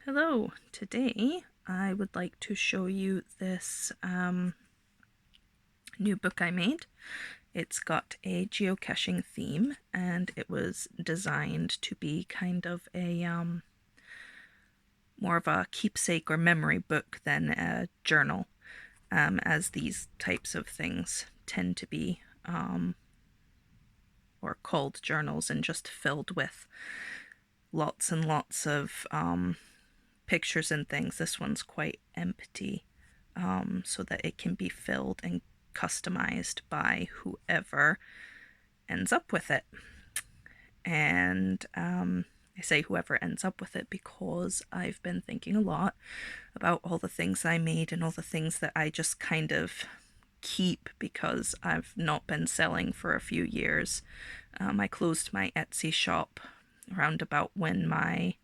Hello, today I would like to show you this new book I made. It's got a geocaching theme and it was designed to be kind of a more of a keepsake or memory book than a journal, as these types of things tend to be, or called journals, and just filled with lots and lots of pictures and things. This one's quite empty, so that it can be filled and customized by whoever ends up with it. And I say whoever ends up with it because I've been thinking a lot about all the things I made and all the things that I just kind of keep because I've not been selling for a few years. I closed my Etsy shop around about when my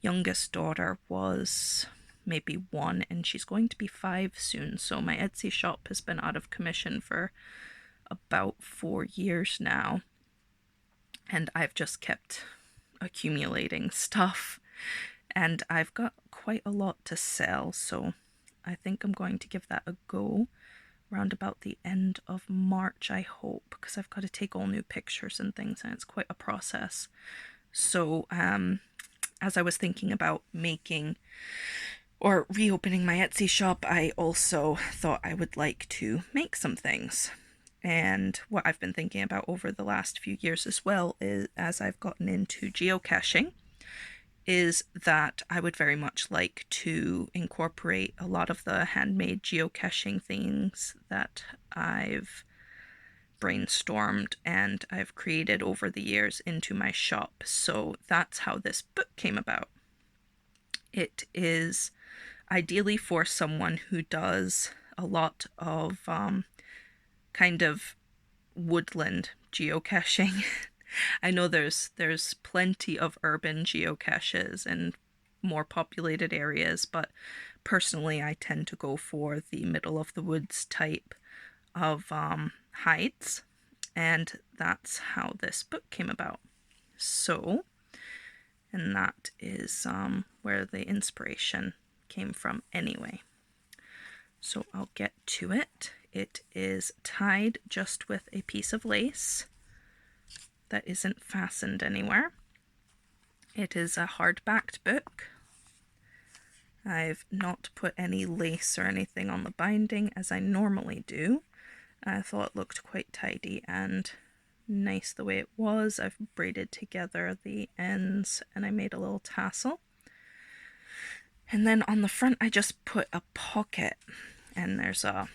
youngest daughter was maybe 1 and she's going to be 5 soon, so my Etsy shop has been out of commission for about 4 years now, and I've just kept accumulating stuff, and I've got quite a lot to sell, so I think I'm going to give that a go around about the end of March, I hope, because I've got to take all new pictures and things, and it's quite a process. So as I was thinking about making or reopening my Etsy shop, I also thought I would like to make some things. And what I've been thinking about over the last few years as well, is as I've gotten into geocaching, is that I would very much like to incorporate a lot of the handmade geocaching things that I've brainstormed and I've created over the years into my shop. So that's how this book came about. It is ideally for someone who does a lot of kind of woodland geocaching. I know there's plenty of urban geocaches in more populated areas, but personally I tend to go for the middle of the woods type of hides, and that's how this book came about. So, and that is where the inspiration came from anyway. So I'll get to it. It is tied just with a piece of lace that isn't fastened anywhere. It is a hard-backed book. I've not put any lace or anything on the binding as I normally do. I thought it looked quite tidy and nice the way it was. I've braided together the ends and I made a little tassel. And then on the front I just put a pocket, and there's a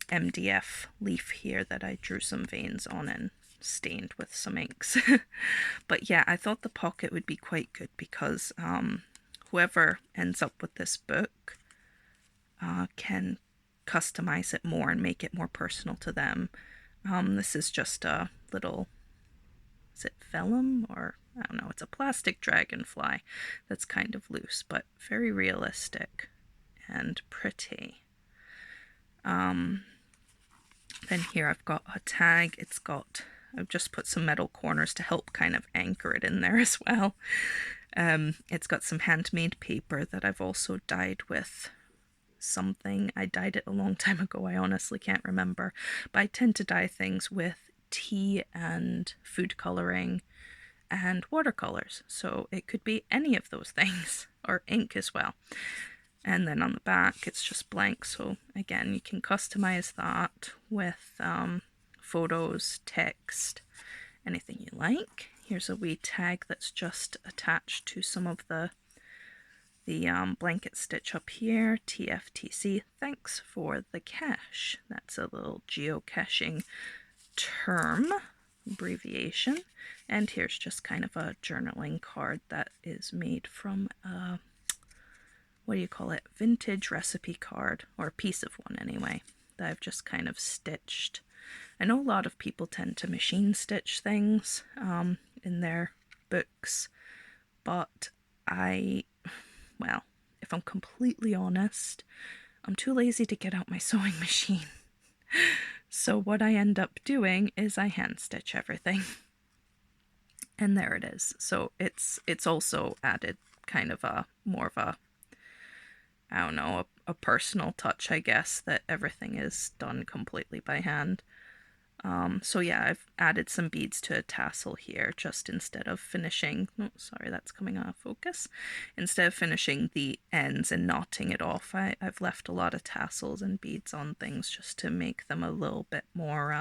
MDF leaf here that I drew some veins on and stained with some inks. But yeah, I thought the pocket would be quite good because whoever ends up with this book can customize it more and make it more personal to them. This is just a little, is it vellum, or I don't know, it's a plastic dragonfly that's kind of loose but very realistic and pretty. Then here I've got a tag. I've just put some metal corners to help kind of anchor it in there as well. It's got some handmade paper that I've also dyed with something. I dyed it a long time ago, I honestly can't remember, but I tend to dye things with tea and food coloring and watercolors, so it could be any of those things, or ink as well. And then on the back it's just blank, so again you can customize that with photos, text, anything you like. Here's a wee tag that's just attached to some of the blanket stitch up here. TFTC, thanks for the cache. That's a little geocaching term abbreviation. And here's just kind of a journaling card that is made from what do you call it, vintage recipe card, or a piece of one anyway, that I've just kind of stitched. I know a lot of people tend to machine stitch things in their books, but well, if I'm completely honest, I'm too lazy to get out my sewing machine. So what I end up doing is I hand stitch everything. And there it is. So it's also added kind of a more of a, I don't know, a personal touch, I guess, that everything is done completely by hand. So yeah, I've added some beads to a tassel here, just instead of finishing, oh sorry, that's coming out of focus. Instead of finishing the ends and knotting it off, I've left a lot of tassels and beads on things just to make them a little bit more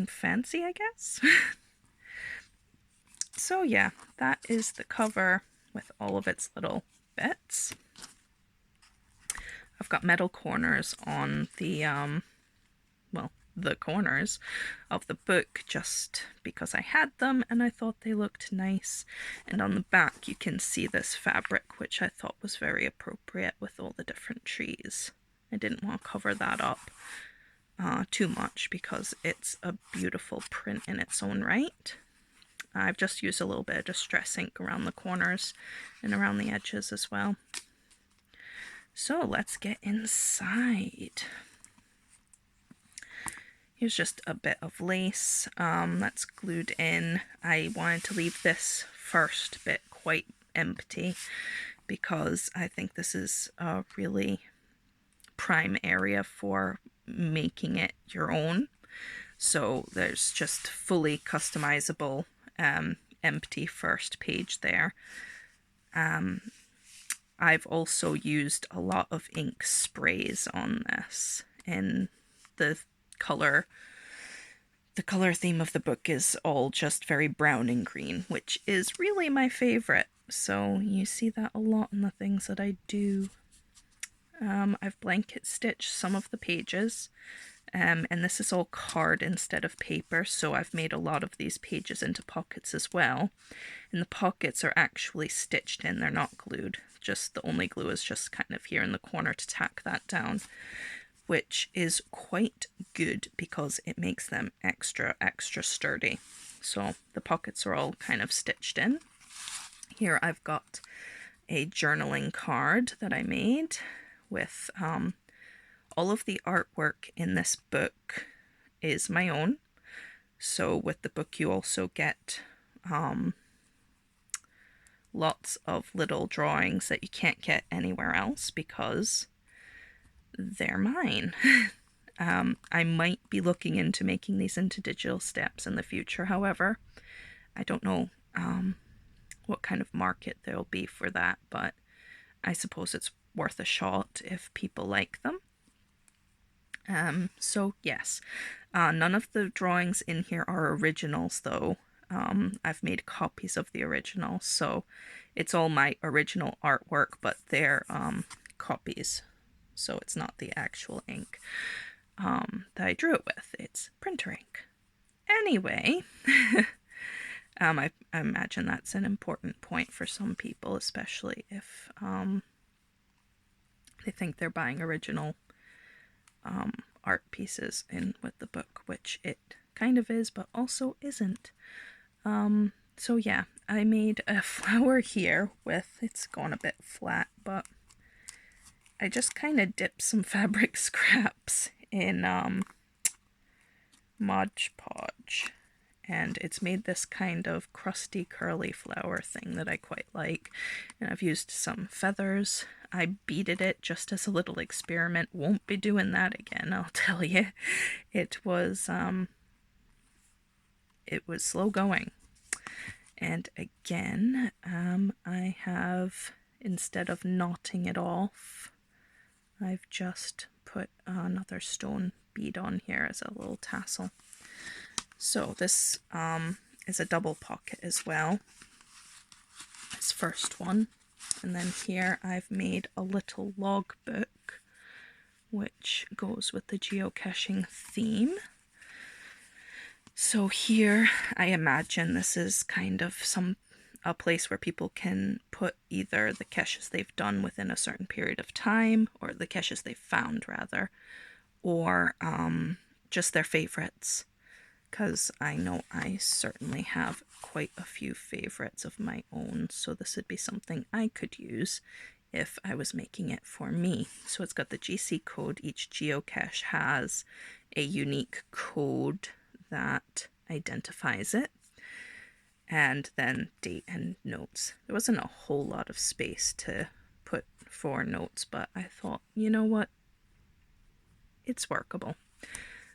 fancy, I guess. So yeah, that is the cover with all of its little bits. I've got metal corners on the, well, the corners of the book just because I had them and I thought they looked nice. And on the back you can see this fabric, which I thought was very appropriate with all the different trees. I didn't want to cover that up too much because it's a beautiful print in its own right. I've just used a little bit of distress ink around the corners and around the edges as well. So let's get inside. Here's just a bit of lace that's glued in. I wanted to leave this first bit quite empty because I think this is a really prime area for making it your own. So there's just fully customizable empty first page there. I've also used a lot of ink sprays on this, and the color theme of the book is all just very brown and green, which is really my favorite. So you see that a lot in the things that I do. I've blanket stitched some of the pages, and this is all card instead of paper, so I've made a lot of these pages into pockets as well. And the pockets are actually stitched in, they're not glued. Just the only glue is just kind of here in the corner to tack that down, which is quite good because it makes them extra sturdy. So the pockets are all kind of stitched in. Here I've got a journaling card that I made with all of the artwork in this book is my own. So with the book you also get lots of little drawings that you can't get anywhere else because they're mine. I might be looking into making these into digital steps in the future, however. I don't know what kind of market there'll be for that, but I suppose it's worth a shot if people like them. So yes, none of the drawings in here are originals though. I've made copies of the original, so it's all my original artwork, but they're copies, so it's not the actual ink that I drew it with. It's printer ink. Anyway, I imagine that's an important point for some people, especially if they think they're buying original art pieces in with the book, which it kind of is, but also isn't. So yeah, I made a flower here with, it's gone a bit flat, but I just kind of dipped some fabric scraps in Mod Podge, and it's made this kind of crusty curly flower thing that I quite like. And I've used some feathers. I beaded it just as a little experiment. Won't be doing that again, I'll tell you. It was slow going. And again, I have, instead of knotting it off, I've just put another stone bead on here as a little tassel. So this is a double pocket as well, this first one. And then here I've made a little logbook which goes with the geocaching theme. So here I imagine this is kind of a place where people can put either the caches they've done within a certain period of time, or the caches they've found rather, or just their favorites, because I know I certainly have quite a few favorites of my own, so this would be something I could use if I was making it for me. So it's got the GC code. Each geocache has a unique code that identifies it. and then date and notes. There wasn't a whole lot of space to put 4 notes, but I thought, you know what, it's workable.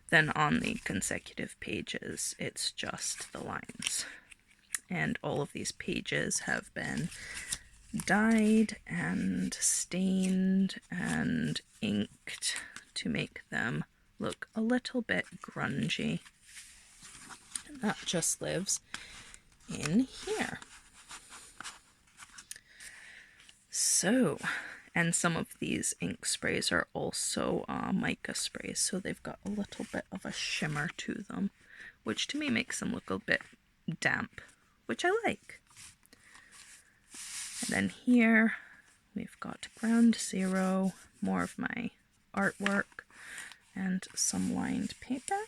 Then on the consecutive pages, it's just the lines. And all of these pages have been dyed and stained and inked to make them look a little bit grungy. And that just lives in here. So, and some of these ink sprays are also mica sprays, so they've got a little bit of a shimmer to them, which to me makes them look a bit damp, which I like. And then here we've got Ground Zero, more of my artwork, and some lined paper.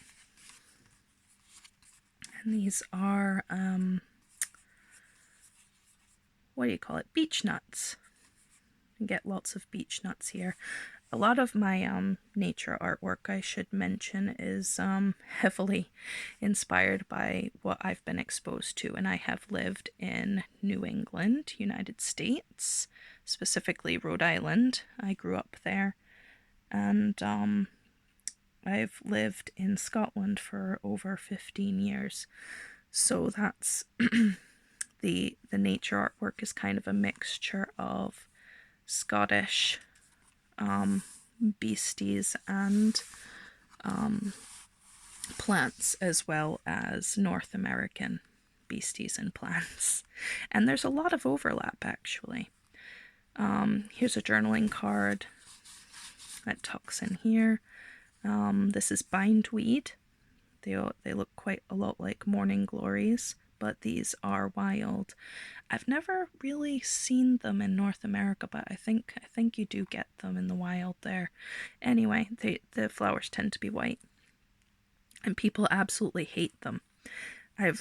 And these are, what do you call it? Beech nuts. You get lots of beech nuts here. A lot of my nature artwork, I should mention, is heavily inspired by what I've been exposed to, and I have lived in New England, United States, specifically Rhode Island. I grew up there, and I've lived in Scotland for over 15 years, so that's the nature artwork is kind of a mixture of Scottish beasties and plants, as well as North American beasties and plants. And there's a lot of overlap, actually. Here's a journaling card that tucks in here. This is Bindweed. They look quite a lot like morning glories, but these are wild. I've never really seen them in North America, but I think you do get them in the wild there. Anyway, the flowers tend to be white, and people absolutely hate them. I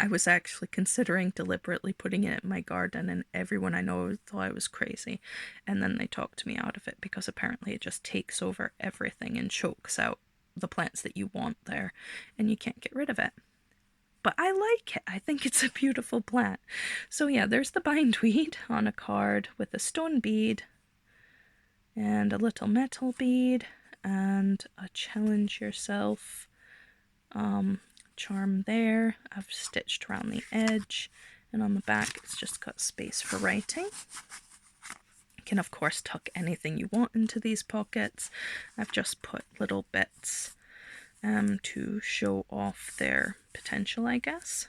was actually considering deliberately putting it in my garden, and everyone I know thought I was crazy, and then they talked me out of it because apparently it just takes over everything and chokes out the plants that you want there, and you can't get rid of it. But I like it. I think it's a beautiful plant. So yeah, there's the bindweed on a card with a stone bead and a little metal bead and a challenge yourself charm there. I've stitched around the edge, and on the back it's just got space for writing. You can of course tuck anything you want into these pockets. I've just put little bits to show off their potential, I guess.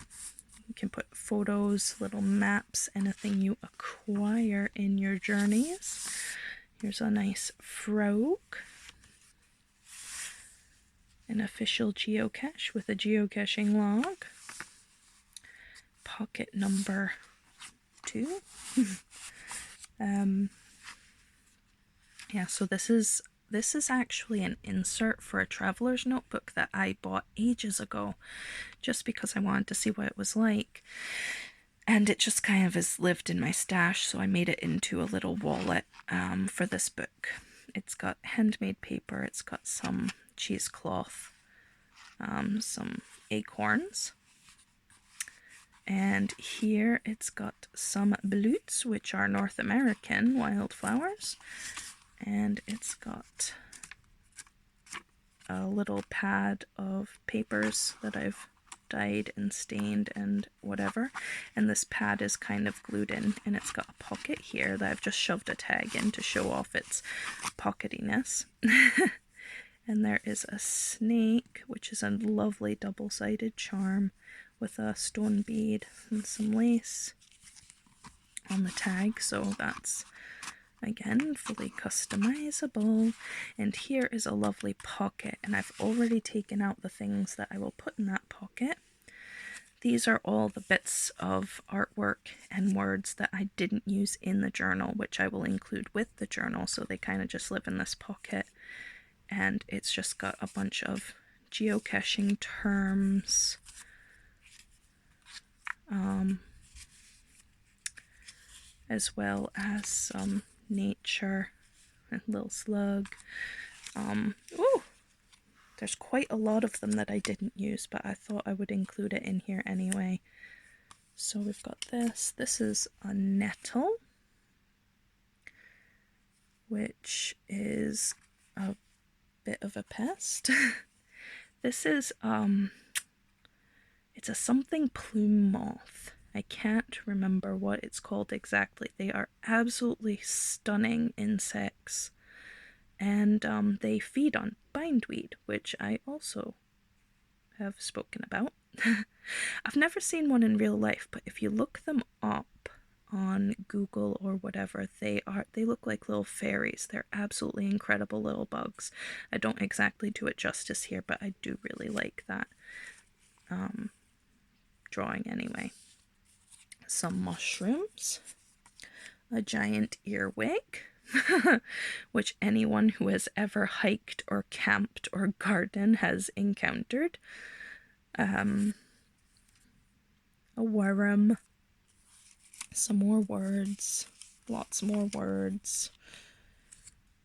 You can put photos, little maps, anything you acquire in your journeys. Here's a nice frog. An official geocache with a geocaching log. Pocket number 2. Yeah, so this is actually an insert for a traveler's notebook that I bought ages ago, just because I wanted to see what it was like. And it just kind of has lived in my stash, so I made it into a little wallet for this book. It's got handmade paper, it's got some cheesecloth, some acorns, and here it's got some blutes, which are North American wildflowers, and it's got a little pad of papers that I've dyed and stained and whatever, and this pad is kind of glued in, and it's got a pocket here that I've just shoved a tag in to show off its pocketiness. And there is a snake, which is a lovely double-sided charm with a stone bead and some lace on the tag, so that's again fully customizable. And here is a lovely pocket, and I've already taken out the things that I will put in that pocket. These are all the bits of artwork and words that I didn't use in the journal, which I will include with the journal, so they kind of just live in this pocket. And it's just got a bunch of geocaching terms, as well as some nature, a little slug. Ooh, there's quite a lot of them that I didn't use, but I thought I would include it in here anyway. So we've got this. This is a nettle, which is a bit of a pest. This is it's a something plume moth. I can't remember what it's called exactly. They are absolutely stunning insects, and they feed on bindweed, which I also have spoken about. I've never seen one in real life, but if you look them up on Google or whatever, they look like little fairies. They're absolutely incredible little bugs. I don't exactly do it justice here, but I do really like that drawing anyway. Some mushrooms, a giant earwig, which anyone who has ever hiked or camped or gardened has encountered. A worm, some more words, lots more words,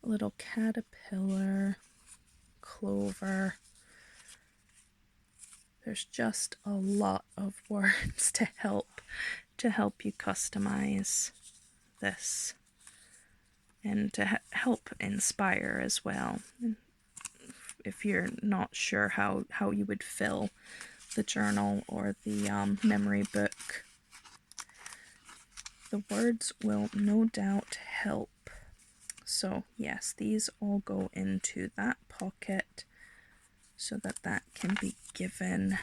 a little caterpillar, clover. There's just a lot of words to help you customize this and to help inspire as well. If you're not sure how you would fill the journal or the memory book, the words will no doubt help. So yes, these all go into that pocket so that can be given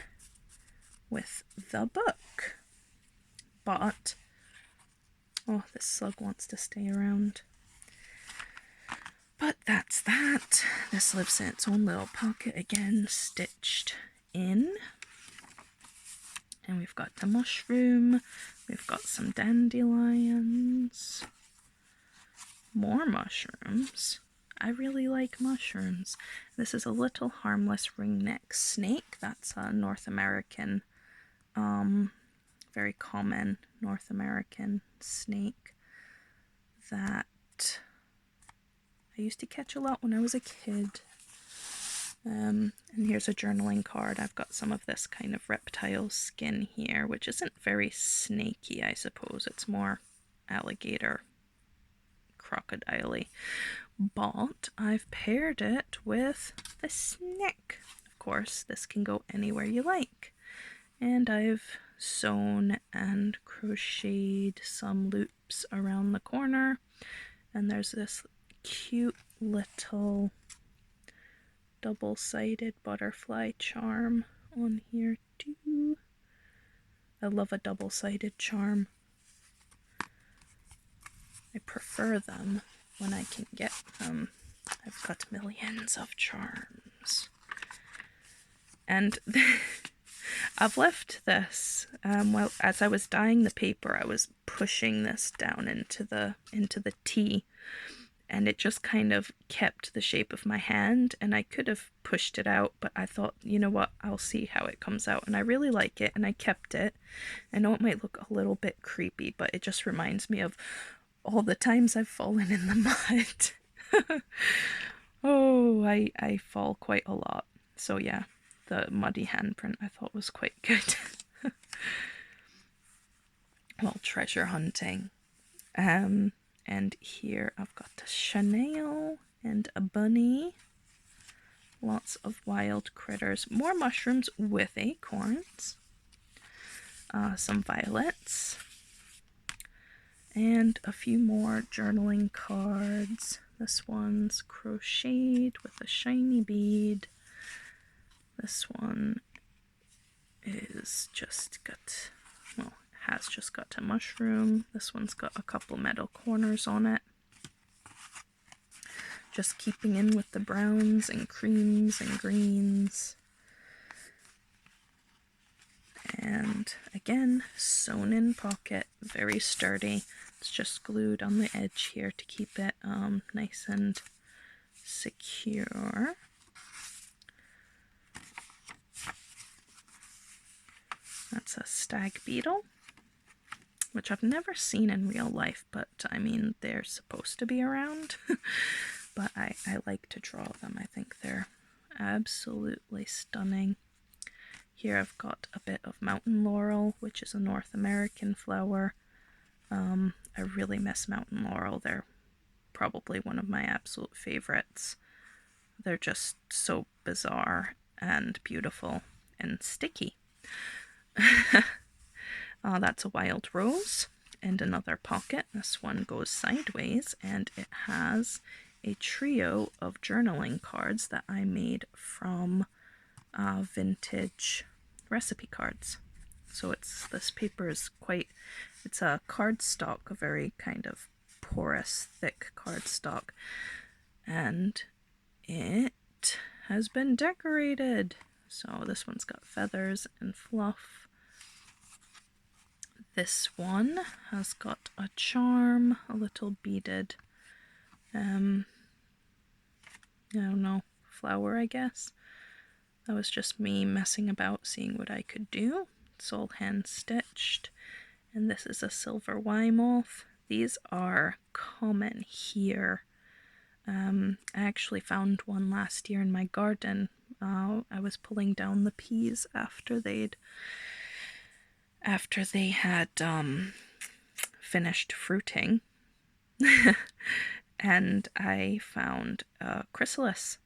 with the book. But, oh, this slug wants to stay around. But that's that. This lives in its own little pocket again, stitched in. And we've got the mushroom, we've got some dandelions, more mushrooms. I really like mushrooms. This is a little harmless ringneck snake. That's a North American, very common North American snake that I used to catch a lot when I was a kid. And here's a journaling card. I've got some of this kind of reptile skin here, which isn't very snaky, I suppose. It's more alligator, crocodile-y. But I've paired it with the snake. Of course, this can go anywhere you like. And I've sewn and crocheted some loops around the corner. And there's this cute little double-sided butterfly charm on here too. I love a double-sided charm. I prefer them when I can get them. I've got millions of charms. And I've left this, well, as I was dyeing the paper, I was pushing this down into the tea, and it just kind of kept the shape of my hand, and I could have pushed it out, but I thought, you know what, I'll see how it comes out, and I really like it, and I kept it. I know it might look a little bit creepy, but it just reminds me of all the times I've fallen in the mud. Oh, I fall quite a lot. So yeah, the muddy handprint I thought was quite good. Well, treasure hunting. And here I've got a Chanel and a bunny. Lots of wild critters. More mushrooms with acorns. Some violets. And a few more journaling cards. This one's crocheted with a shiny bead. This one is just got, well, has just got a mushroom. This one's got a couple metal corners on it. Just keeping in with the browns and creams and greens. And again, sewn in pocket, very sturdy. It's just glued on the edge here to keep it nice and secure. That's a stag beetle, which I've never seen in real life, but I mean, they're supposed to be around. But I like to draw them. I think they're absolutely stunning. Here I've got a bit of mountain laurel, which is a North American flower. I really miss mountain laurel. They're probably one of my absolute favorites. They're just so bizarre and beautiful and sticky. That's a wild rose and another pocket. This one goes sideways and it has a trio of journaling cards that I made from vintage recipe cards. So this paper is it's a cardstock, a very kind of porous, thick cardstock, and it has been decorated. So this one's got feathers and fluff. This one has got a charm, a little beaded, I don't know, flower, I guess. That was just me messing about, seeing what I could do. It's all hand stitched. And this is a silver Y moth. These are common here. I actually found one last year in my garden. I was pulling down the peas after they had finished fruiting. And I found a chrysalis.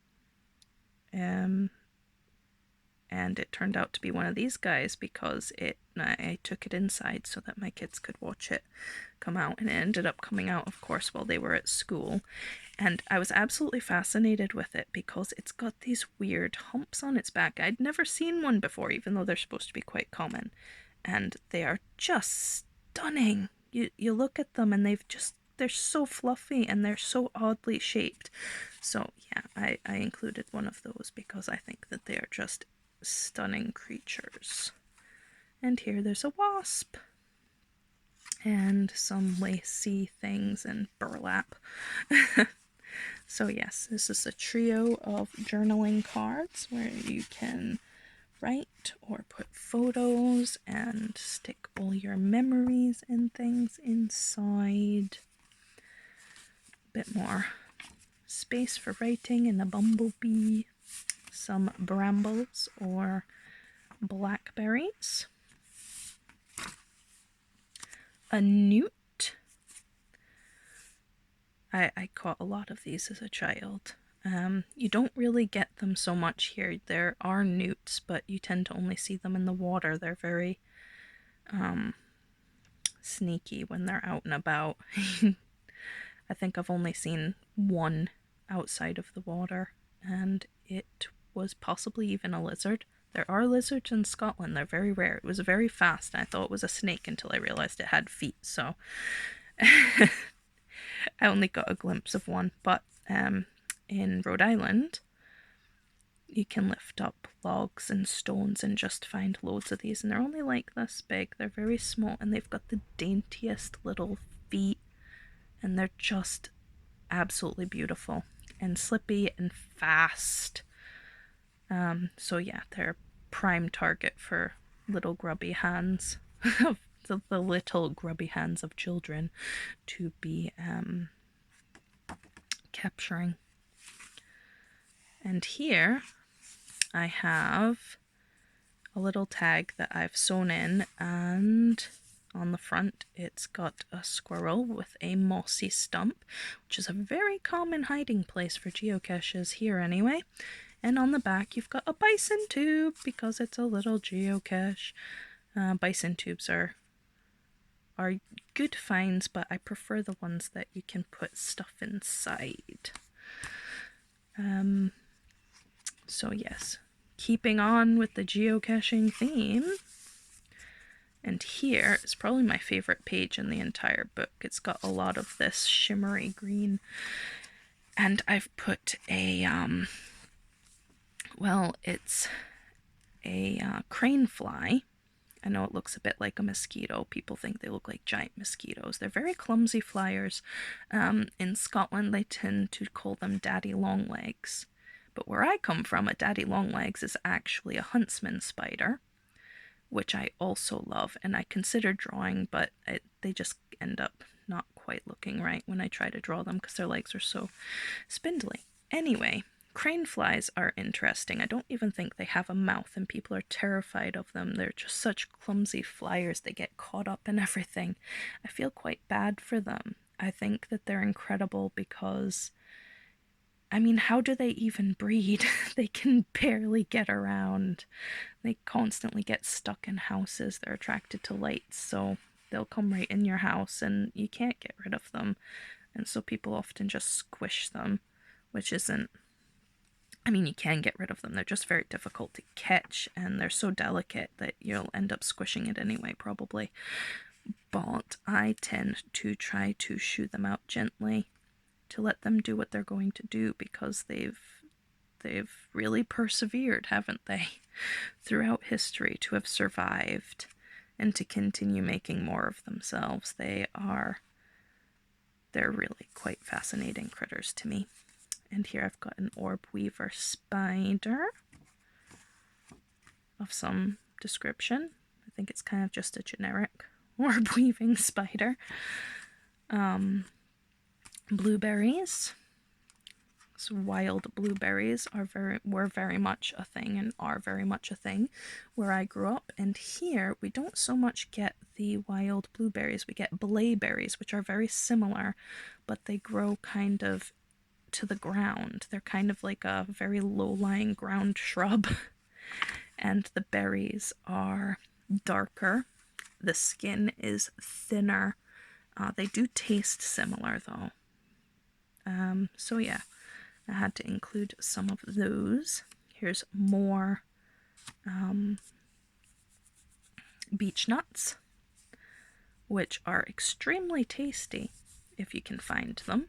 And it turned out to be one of these guys because I took it inside so that my kids could watch it come out, and it ended up coming out, of course, while they were at school. And I was absolutely fascinated with it because it's got these weird humps on its back. I'd never seen one before, even though they're supposed to be quite common. And they are just stunning. You look at them and they're so fluffy and they're so oddly shaped. So yeah, I included one of those because I think that they are just stunning creatures. And here there's a wasp and some lacy things and burlap. So yes, this is a trio of journaling cards where you can write or put photos and stick all your memories and things inside. A bit more space for writing and a bumblebee, some brambles or blackberries, a newt. I caught a lot of these as a child. You don't really get them so much here. There are newts, but you tend to only see them in the water. They're very sneaky when they're out and about. I think I've only seen one outside of the water, and it was possibly even a lizard. There are lizards in Scotland. They're very rare. It was very fast, and I thought it was a snake until I realized it had feet, so I only got a glimpse of one. But in Rhode Island, you can lift up logs and stones and just find loads of these, and they're only like this big. They're very small, and they've got the daintiest little feet, and they're just absolutely beautiful and slippy and fast. So yeah, they're prime target for little grubby hands, the little grubby hands of children to be capturing. And here I have a little tag that I've sewn in, and on the front it's got a squirrel with a mossy stump, which is a very common hiding place for geocaches here anyway. And on the back you've got a bison tube because it's a little geocache. Bison tubes are good finds, but I prefer the ones that you can put stuff inside. So yes, keeping on with the geocaching theme. And here is probably my favorite page in the entire book. It's got a lot of this shimmery green. And I've put a, it's a crane fly. I know it looks a bit like a mosquito. People think they look like giant mosquitoes. They're very clumsy flyers. In Scotland, they tend to call them daddy longlegs. But where I come from, a daddy longlegs is actually a Huntsman spider, which I also love, and I consider drawing, but they just end up not quite looking right when I try to draw them because their legs are so spindly. Anyway, crane flies are interesting. I don't even think they have a mouth, and people are terrified of them. They're just such clumsy flyers. They get caught up in everything. I feel quite bad for them. I think that they're incredible because, I mean, how do they even breed? They can barely get around. They constantly get stuck in houses. They're attracted to lights, so they'll come right in your house and you can't get rid of them. And so people often just squish them, which isn't... I mean, you can get rid of them. They're just very difficult to catch, and they're so delicate that you'll end up squishing it anyway, probably. But I tend to try to shoo them out gently to let them do what they're going to do, because they've really persevered, haven't they, throughout history to have survived and to continue making more of themselves. They're really quite fascinating critters to me. And here I've got an Orb Weaver Spider of some description. I think it's kind of just a generic orb weaving spider. Blueberries. So wild blueberries were very much a thing, and are very much a thing where I grew up. And here we don't so much get the wild blueberries. We get blaeberries, which are very similar, but they grow kind of to the ground. They're kind of like a very low-lying ground shrub. And the berries are darker. The skin is thinner. They do taste similar though. So yeah, I had to include some of those. Here's more beech nuts, which are extremely tasty if you can find them.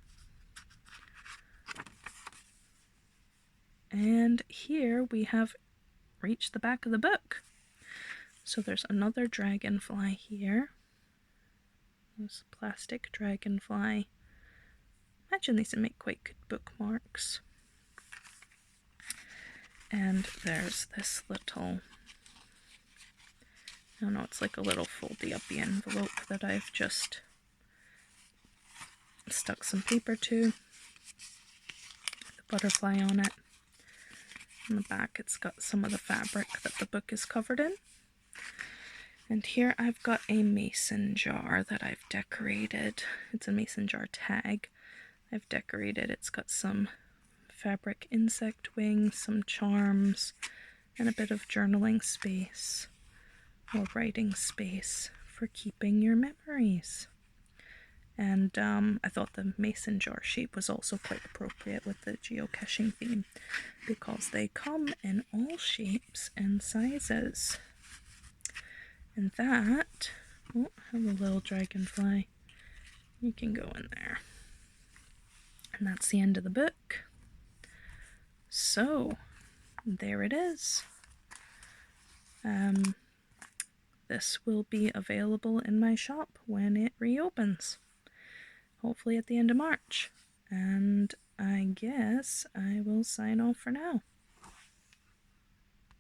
And here we have reached the back of the book. So there's another dragonfly here. This plastic dragonfly. Imagine these would make quite good bookmarks. And there's this little, I don't know, it's like a little foldy-uppy envelope that I've just stuck some paper to. The butterfly on it. On the back it's got some of the fabric that the book is covered in. And here I've got a mason jar that I've decorated. It's a mason jar tag. I've decorated. It's got some fabric insect wings, some charms, and a bit of journaling space or writing space for keeping your memories. And I thought the mason jar shape was also quite appropriate with the geocaching theme, because they come in all shapes and sizes. And that, oh, I have a little dragonfly. You can go in there. And that's the end of the book. So, there it is. This will be available in my shop when it reopens. Hopefully at the end of March. And I guess I will sign off for now.